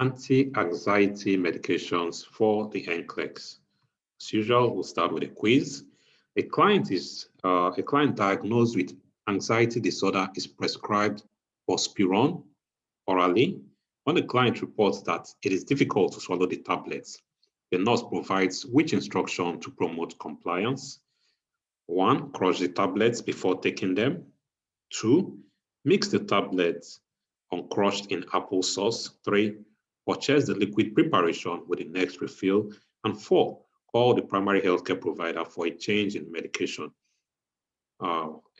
Anti-anxiety medications for the Nclex. As usual, we'll start with a quiz. A client diagnosed with anxiety disorder is prescribed buspirone orally. When the client reports that it is difficult to swallow the tablets, the nurse provides which instruction to promote compliance? 1, crush the tablets before taking them. 2, mix the tablets uncrushed in applesauce. 3, purchase the liquid preparation with the next refill. And 4, call the primary healthcare provider for a change in medication.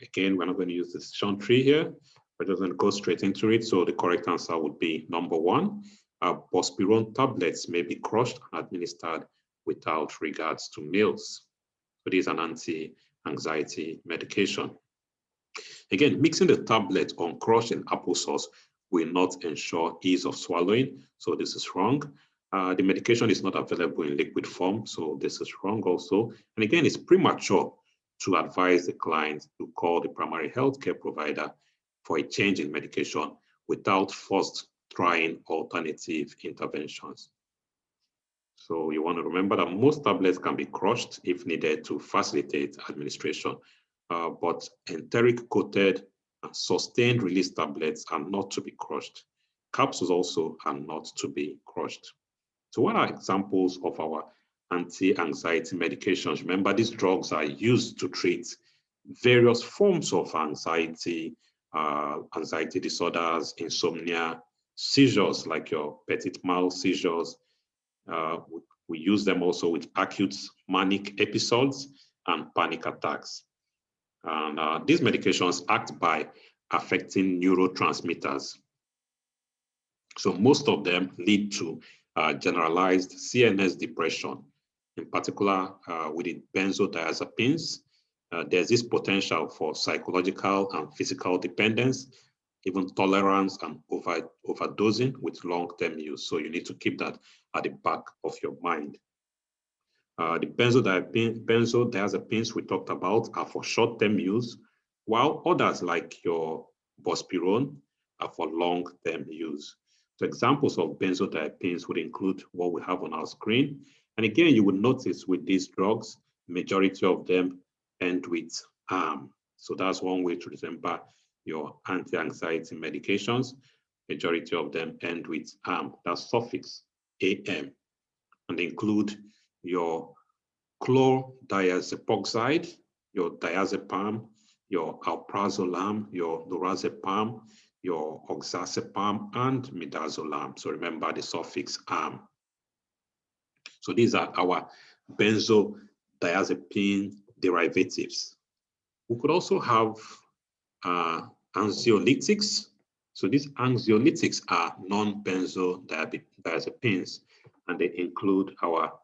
Again, we're not going to use the decision tree here. We're just going to go straight into it. So the correct answer would be number 1. Buspirone tablets may be crushed and administered without regards to meals. So this is an anti-anxiety medication. Again, mixing the tablet uncrushed in applesauce will not ensure ease of swallowing. So this is wrong. The medication is not available in liquid form. So this is wrong also. And again, it's premature to advise the client to call the primary healthcare provider for a change in medication without first trying alternative interventions. So you want to remember that most tablets can be crushed if needed to facilitate administration, but enteric-coated and sustained release tablets are not to be crushed. Capsules also are not to be crushed. So what are examples of our anti-anxiety medications? Remember, these drugs are used to treat various forms of anxiety, anxiety disorders, insomnia, seizures like your petit mal seizures. We use them also with acute manic episodes and panic attacks. And these medications act by affecting neurotransmitters. So most of them lead to generalized CNS depression, in particular with the benzodiazepines. There's this potential for psychological and physical dependence, even tolerance and overdosing with long-term use. So you need to keep that at the back of your mind. The benzodiazepines we talked about are for short-term use, while others like your buspirone are for long-term use. So examples of benzodiazepines would include what we have on our screen. And again, you would notice with these drugs, majority of them end with AM. So that's one way to remember your anti-anxiety medications. Majority of them end with AM, that's suffix AM, and include your chlordiazepoxide, your diazepam, your alprazolam, your lorazepam, your oxazepam, and midazolam. So remember the suffix am. So these are our benzodiazepine derivatives. We could also have anxiolytics. So these anxiolytics are non-benzodiazepines, and they include our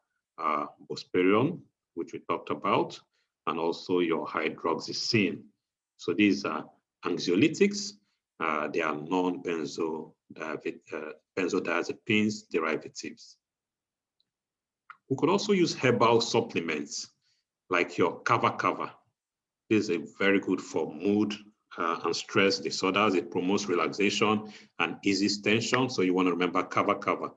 buspirone, which we talked about, and also your hydroxyzine. So these are anxiolytics. They are non-benzodiazepines derivatives. We could also use herbal supplements like your kava. This is very good for mood and stress disorders. It promotes relaxation and eases tension. So you want to remember kava.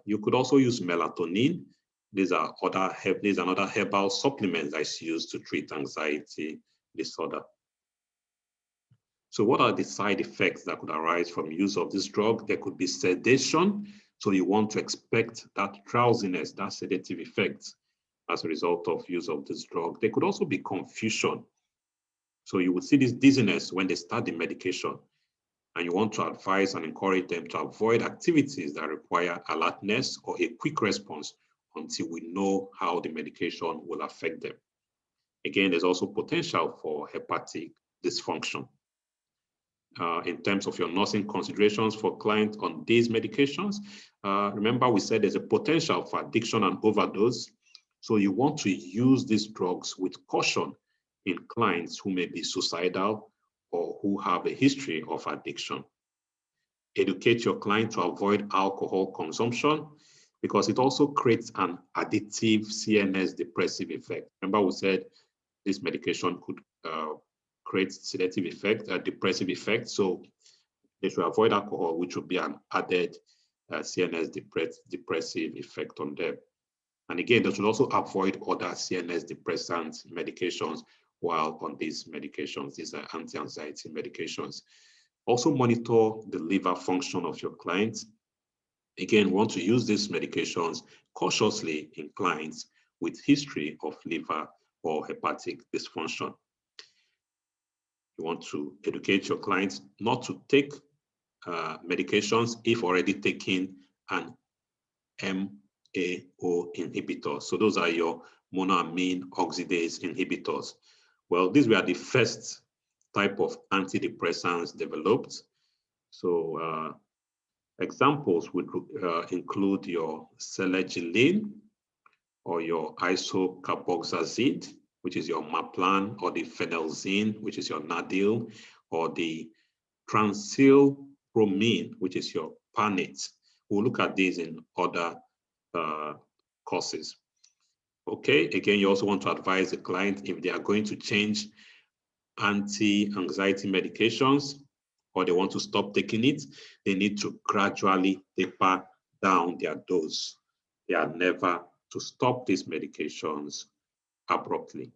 You could also use melatonin. These are another herbal supplement that's used to treat anxiety disorder. So what are the side effects that could arise from use of this drug? There could be sedation. So you want to expect that drowsiness, that sedative effect as a result of use of this drug. There could also be confusion. So you would see this dizziness when they start the medication, and you want to advise and encourage them to avoid activities that require alertness or a quick response until we know how the medication will affect them. Again, there's also potential for hepatic dysfunction. In terms of your nursing considerations for clients on these medications, remember we said there's a potential for addiction and overdose. So you want to use these drugs with caution in clients who may be suicidal or who have a history of addiction. Educate your client to avoid alcohol consumption because it also creates an additive CNS depressive effect. Remember we said this medication could create sedative effect, a depressive effect. So they should avoid alcohol, which would be an added CNS depressive effect on them. And again, they should also avoid other CNS depressant medications while on these medications. These are anti-anxiety medications. Also monitor the liver function of your clients. Again, want to use these medications cautiously in clients with history of liver or hepatic dysfunction. You want to educate your clients not to take medications if already taking an MAO inhibitor. So those are your monoamine oxidase inhibitors. Well, these were the first type of antidepressants developed. So examples would include your selegiline or your isocarboxazid, which is your Maplan, or the phenelzine, which is your Nadil, or the transylpromine, which is your Panate. We'll look at these in other courses. Okay, again, you also want to advise the client if they are going to change anti-anxiety medications or they want to stop taking it, they need to gradually taper down their dose. They are never to stop these medications abruptly.